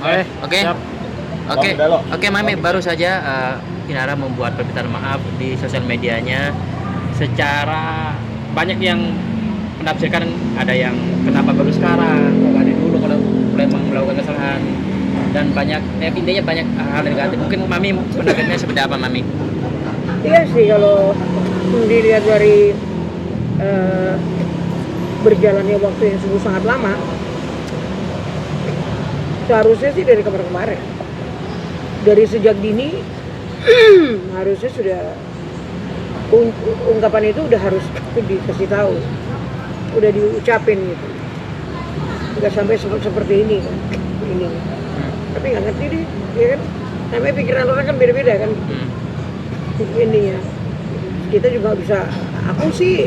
Oke. Siap. Oke. Bang Dalo. Oke, Mami, baru saja Inara membuat permintaan maaf di sosial medianya. Secara banyak yang menafsirkan, ada yang kenapa baru sekarang, kalau dari dulu kalau memang melakukan kesalahan, dan banyak intinya banyak hal negatif. Mungkin Mami menanggapinya seperti apa, Mami? Iya sih, kalau dilihat dari berjalannya waktu yang sungguh sangat lama, seharusnya sih dari kemarin-kemarin, dari sejak dini harusnya sudah ungkapan itu udah harus dikasih tahu, udah diucapin gitu, nggak sampai seperti ini kan, ini. Tapi nggak ngerti deh, ya kan? Namanya pikiran orang kan beda-beda kan. Ininya kita juga bisa, aku sih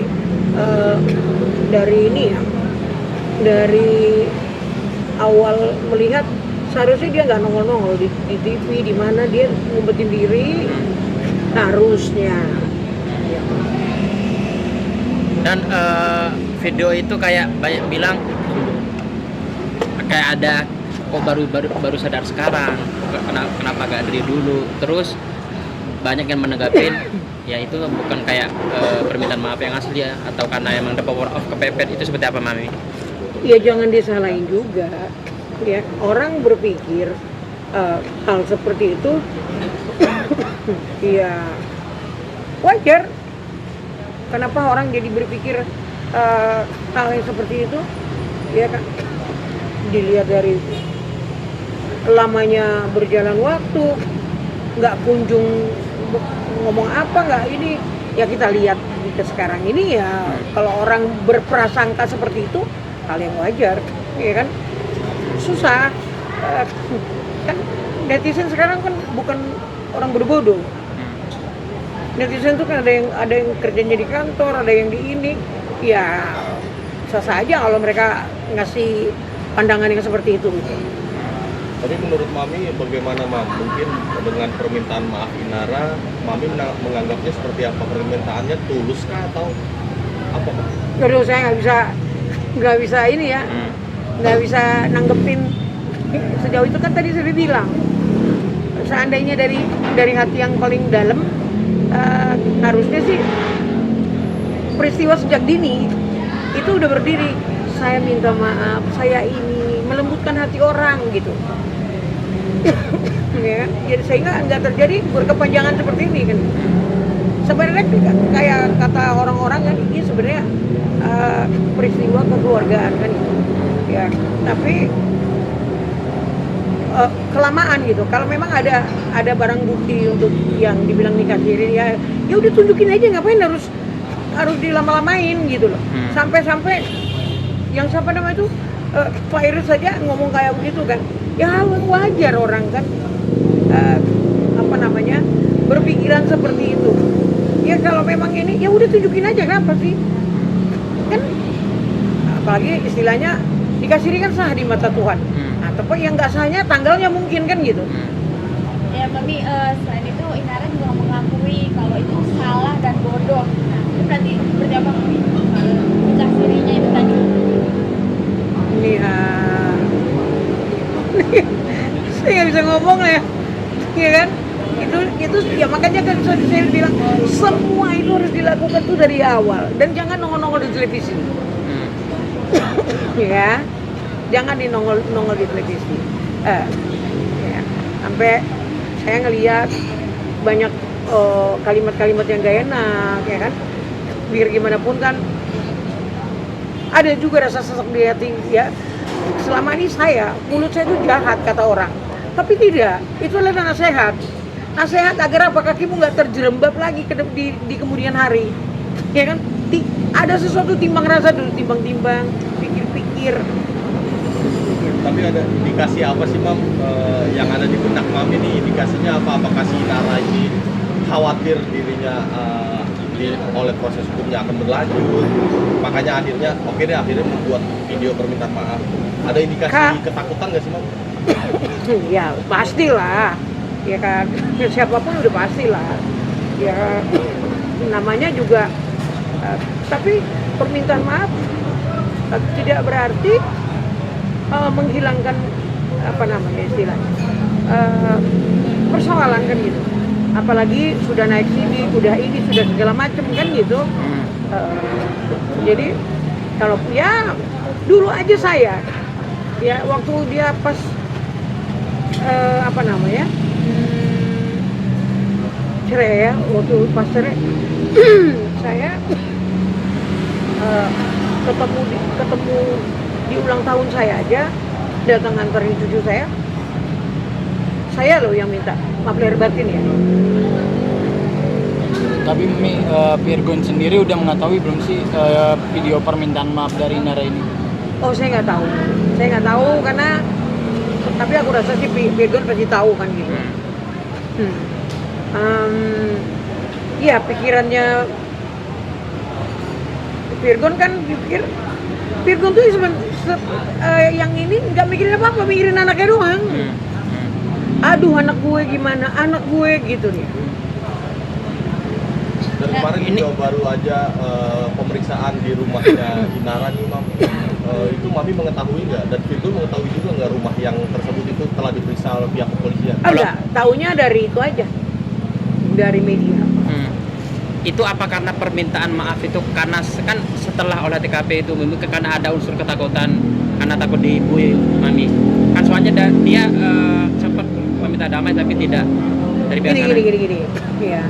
dari ini ya, dari awal melihat seharusnya dia nggak nongol-nongol di TV, di mana dia ngumpetin diri harusnya. Dan video itu kayak banyak bilang kayak ada kok baru sadar sekarang, kenapa gak dari dulu. Terus banyak yang menanggapin ya itu bukan kayak permintaan maaf yang asli ya, atau karena emang the power of kepepet. Itu seperti apa, Mami? Ya jangan disalahin juga ya, orang berpikir hal seperti itu ya wajar. Kenapa orang jadi berpikir hal yang seperti itu ya kan, dilihat dari lamanya berjalan waktu, nggak kunjung ngomong apa, nggak ini ya, kita lihat ke sekarang ini ya, kalau orang berprasangka seperti itu hal yang wajar ya kan. Susah kan, netizen sekarang kan bukan orang bodoh-bodoh. Netizen tuh kan ada yang kerjanya di kantor, ada yang di ini ya, bisa saja kalau mereka ngasih pandangan yang seperti itu gitu. Tapi menurut Mami bagaimana, Mam? Mungkin dengan permintaan maaf Inara, Mami menganggapnya seperti apa? Permintaannya tulus kah atau apa, Mam? Aduh, saya nggak bisa ini ya, nggak bisa nanggepin sejauh itu. Kan tadi saya bilang, seandainya dari hati yang paling dalam, harusnya sih peristiwa sejak dini itu udah berdiri, saya minta maaf, saya ini melembutkan hati orang gitu. Ya kan? Jadi sehingga nggak terjadi berkepanjangan seperti ini kan. Sebenarnya kayak kata orang-orang kan, ini sebenarnya peristiwa kekeluargaan kan gitu. Ya, tapi kelamaan gitu. Kalau memang ada barang bukti untuk yang dibilang nikah siri ya udah tunjukin aja, ngapain harus dilama-lamain gitu loh. Sampai yang siapa nama itu Pak Iris saja ngomong kayak begitu kan, ya wajar orang kan berpikiran seperti itu. Ya kalau memang ini ya udah tunjukin aja, kenapa sih kan, apalagi istilahnya nikah siri kan sah di mata Tuhan. Tapi yang nggak sahnya tanggalnya mungkin kan gitu. Ya Mami, selain itu Inara juga mengakui kalau itu salah dan bodoh. Nah, itu berarti apa Mami? Nikah sirinya itu tadi. Ini saya nggak bisa ngomong ya, ya kan? Itu ya makanya kan saya bilang semua itu harus dilakukan tuh dari awal, dan jangan nongol-nongol di televisi. Ya. Jangan nongol di televisi. Ya. Sampai saya ngelihat banyak kalimat-kalimat yang gak enak ya kan. Biar gimana pun kan ada juga rasa sesak di hati ya. Selama ini mulut saya itu jahat kata orang. Tapi tidak, itu adalah nasihat. Nasihat agar apa, kakimu nggak terjerembab lagi di kemudian hari. Ya kan? Ada sesuatu, timbang rasa dulu, timbang-timbang, pikir-pikir. Tapi ada indikasi apa sih, Mam, yang ada di benak Mami ini? Indikasinya apa? Apakah si Inara ini khawatir dirinya oleh proses hukumnya akan berlanjut, makanya akhirnya membuat video permintaan maaf? Ada indikasi ketakutan nggak sih, Mam? Ya pastilah, ya kan, siapapun udah pastilah. Ya namanya juga, tapi permintaan maaf tidak berarti menghilangkan apa namanya istilahnya persoalan kan gitu. Apalagi sudah naik sini, sudah ini, sudah segala macam kan gitu. Jadi kalau ya dulu aja saya ya waktu dia pas apa namanya cerai ya, waktu pas cerai saya ketemu di ulang tahun saya aja, datang nganterin cucu saya loh yang minta maaf lahir batin ya. Tapi Virgon sendiri udah mengetahui belum sih video permintaan maaf dari Inara ini? Oh saya nggak tahu karena tapi aku rasa sih Virgon pasti tahu kan gitu. Iya pikirannya Virgon kan Virgon tuh yang ini nggak mikirin apa-apa, mikirin anaknya doang. Aduh anak gue gimana, anak gue gitu nih. Dan kemarin juga baru aja pemeriksaan di rumahnya Inara nih Mam. Itu Mami mengetahui nggak dan Virgon mengetahui juga nggak rumah yang tersebut itu telah diperiksa oleh pihak kepolisian? Enggak, taunya dari itu aja, dari media. Itu apa karena permintaan maaf itu karena kan setelah olah TKP itu mungkin karena ada unsur ketakutan karena takut dibui Mami kan soalnya dia sempat meminta damai tapi tidak dari pihak sana. Gini ya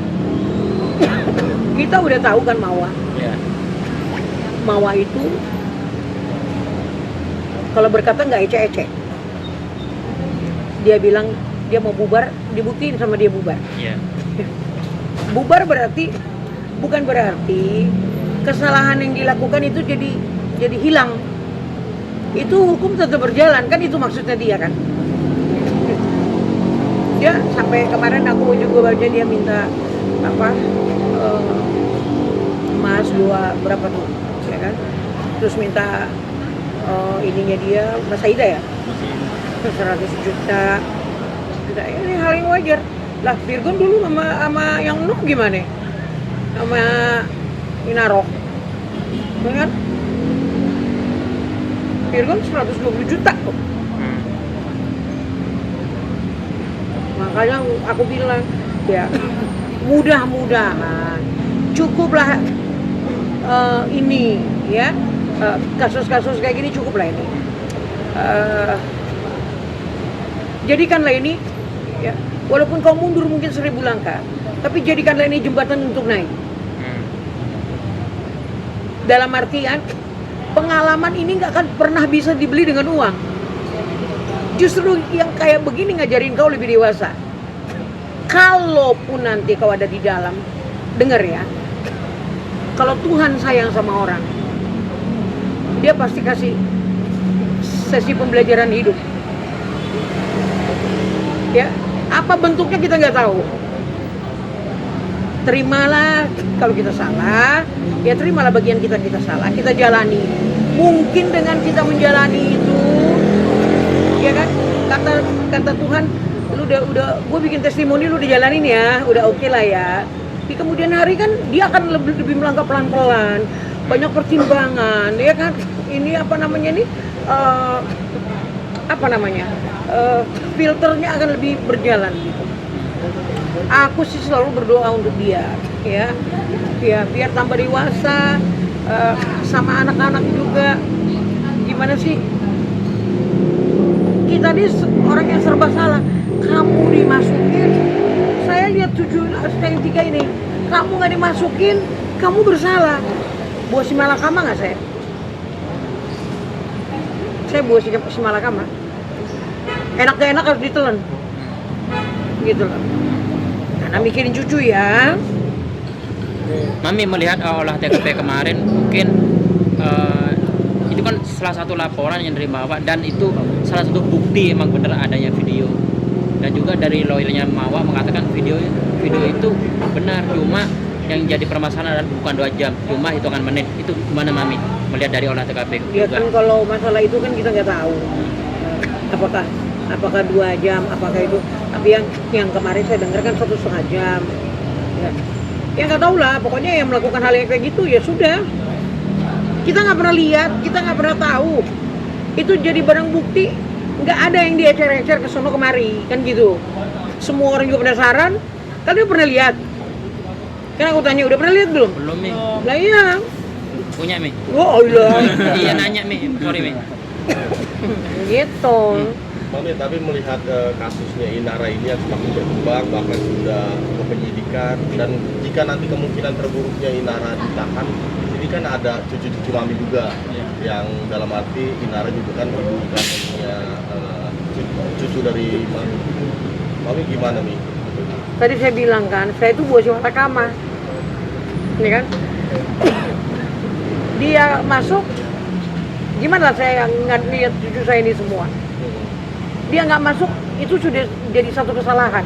kita udah tahu kan Mawa itu kalau berkata nggak ece-ece, dia bilang dia mau bubar, dibuktiin sama dia bubar. Bubar bukan berarti kesalahan yang dilakukan itu jadi hilang. Itu hukum tetap berjalan kan, itu maksudnya dia kan. Dia sampai kemarin aku juga baca dia minta apa emas berapa tuh ya kan, terus minta ininya dia Mas Aida ya 100 juta. Ini hal yang wajar lah. Virgon dulu sama yang Nuh gimana sama Inaro kan, Virgon 120 juta tuh. Makanya aku bilang ya mudah-mudahan cukuplah ini ya, kasus-kasus kayak gini cukuplah ini. Jadikanlah ini ya, walaupun kau mundur mungkin 1000 langkah, tapi jadikanlah ini jembatan untuk naik. Dalam artian pengalaman ini nggak akan pernah bisa dibeli dengan uang. Justru yang kayak begini ngajarin kau lebih dewasa. Kalaupun nanti kau ada di dalam, denger ya, kalau Tuhan sayang sama orang, dia pasti kasih sesi pembelajaran hidup. Ya, apa bentuknya kita nggak tahu. Terimalah kalau kita salah, ya terimalah bagian kita salah, kita jalani. Mungkin dengan kita menjalani itu, ya kan, kata Tuhan, lu udah, gue bikin testimoni, lu udah jalanin ya, udah oke lah ya. Di kemudian hari kan dia akan lebih melangkah pelan-pelan, banyak pertimbangan, ya kan. Ini apa namanya nih? Filternya akan lebih berjalan gitu. Aku sih selalu berdoa untuk dia, ya biar tambah dewasa, sama anak-anak juga. Gimana sih? Kita ini orang yang serba salah. Kamu dimasukin, saya lihat 7/3 ini, kamu nggak dimasukin, kamu bersalah. Buah si malakama nggak saya? Saya buah si malakama. Enak gak enak harus ditelan, gitu loh. Karena mikirin cucu ya. Mami melihat olah TKP kemarin mungkin itu kan salah satu laporan yang diterima Pak, dan itu salah satu bukti emang benar adanya video. Dan juga dari lawyernya Mawa mengatakan video itu benar, cuma yang jadi permasalahan adalah bukan 2 jam, cuma hitungan menit. Itu gimana Mami melihat dari olah TKP? Ya kan kalau masalah itu kan kita nggak tahu apakah 2 jam, apakah itu. Tapi yang kemarin saya dengar kan 1,5 jam. Ya nggak tahu lah, pokoknya yang melakukan hal yang kayak gitu ya sudah. Kita nggak pernah lihat, kita nggak pernah tahu. Itu jadi barang bukti nggak ada yang diecer-ecer ke sono kemari kan gitu. Semua orang juga penasaran. Kalian pernah lihat? Kan aku tanya udah pernah lihat belum? Belum Mi. Lah iya. Punya Mi. Oh iya. Iya nanya Mi. Sorry Mi. Gitu. Mami, tapi melihat kasusnya Inara ini yang semakin berkembang, bahkan sudah ke penyidikan, dan jika nanti kemungkinan terburuknya Inara ditahan, di sini kan ada cucu-cucu Mami juga, yang dalam arti Inara juga kan ibu kan punya cucu dari Mami. Mami gimana Mi? Tadi saya bilang kan, saya itu bos Watakama. Ini kan. Dia masuk, gimana saya lihat cucu saya ini semua. Dia nggak masuk, itu sudah jadi satu kesalahan.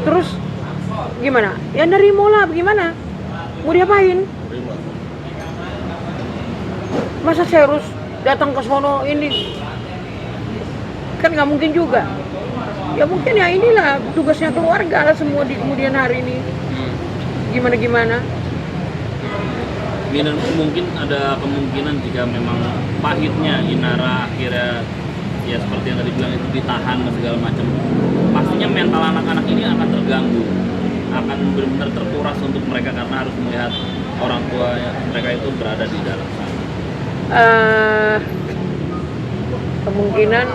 Terus gimana? Ya nerimo lah, gimana? Mau diapain? Terima. Masa saya harus datang ke sono ini? Kan nggak mungkin juga. Ya mungkin ya inilah tugasnya keluarga lah semua di kemudian hari ini. Gimana-gimana? Dan mungkin ada kemungkinan jika memang pahitnya Inara akhirnya ya seperti yang tadi bilang itu ditahan dan segala macam, pastinya mental anak-anak ini akan terganggu, akan benar-benar terkuras untuk mereka karena harus melihat orang tua mereka itu berada di dalam sana. Kemungkinan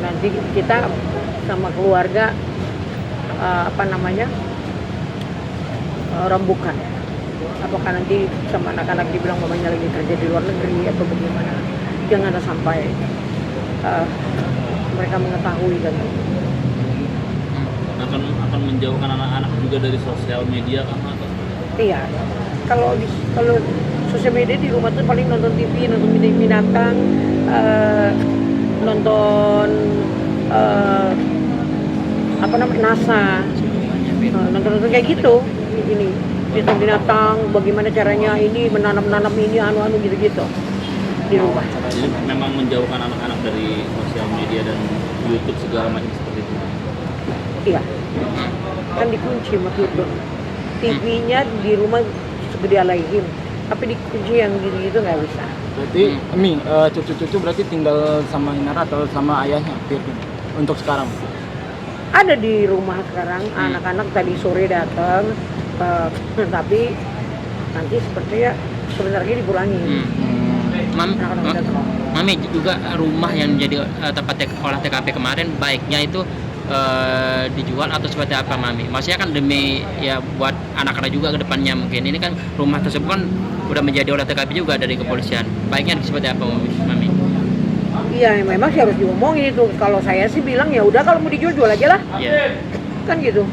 nanti kita sama keluarga rembukan. Apakah nanti sama anak-anak dibilang mamanya lagi kerja di luar negeri atau bagaimana? Jangan ada sampai mereka mengetahui kan. Akan menjauhkan anak-anak juga dari sosial media kan atau? Iya. Kalau sosial media di rumah tuh paling nonton TV, nonton binatang, nonton NASA, nonton kayak gitu. Ini binatang, bagaimana caranya ini menanam ini anu gitu-gitu di rumah. Jadi memang menjauhkan anak-anak dari sosial media dan YouTube segala macam seperti itu. Iya. Kan dikunci sama tutup. TV-nya di rumah segede alaihim, tapi dikunci yang gitu-gitu nggak bisa. Berarti Mi, cucu-cucu berarti tinggal sama Inara atau sama ayahnya Firgun untuk sekarang? Ada di rumah sekarang, anak-anak tadi sore datang, tapi nanti sepertinya sebentar lagi dikurangi. Mami juga rumah yang menjadi tempat olah TKP kemarin baiknya itu dijual atau seperti apa Mami? Maksudnya kan demi ya buat anak-anak juga ke depannya mungkin. Ini kan rumah tersebut kan udah menjadi olah TKP juga dari kepolisian. Baiknya seperti apa Mami? Iya, memang sih harus diomongin itu. Kalau saya sih bilang ya udah kalau mau dijual jual aja lah. Iya. Kan gitu.